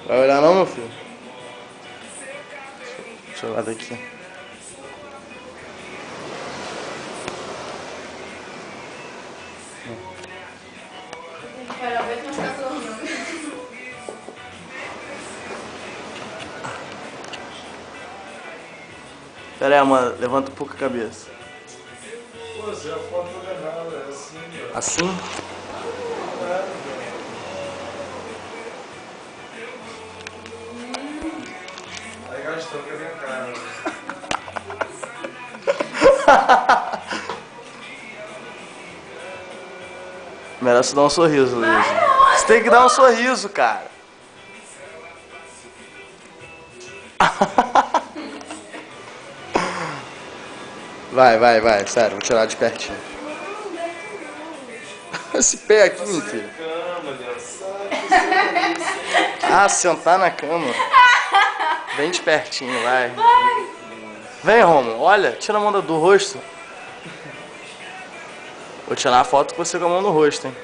Vai olhar não, meu filho? Deixa eu olhar daqui. Quero ver que não está sorrindo. Pera aí, Amanda, levanta um pouco a cabeça. Pô, se a foto legal, é assim, ó. Assim? Aí gastou com a minha cara. Merece dar um sorriso, Luiz. Você tem que dar um sorriso, cara. Vai, sério, vou tirar de pertinho. Esse pé aqui, meu filho. Cama, Ah, sentar na cama. Vem de pertinho, vai. Vem, Romo, olha, tira a mão do rosto. Vou tirar a foto com você com a mão no rosto, hein.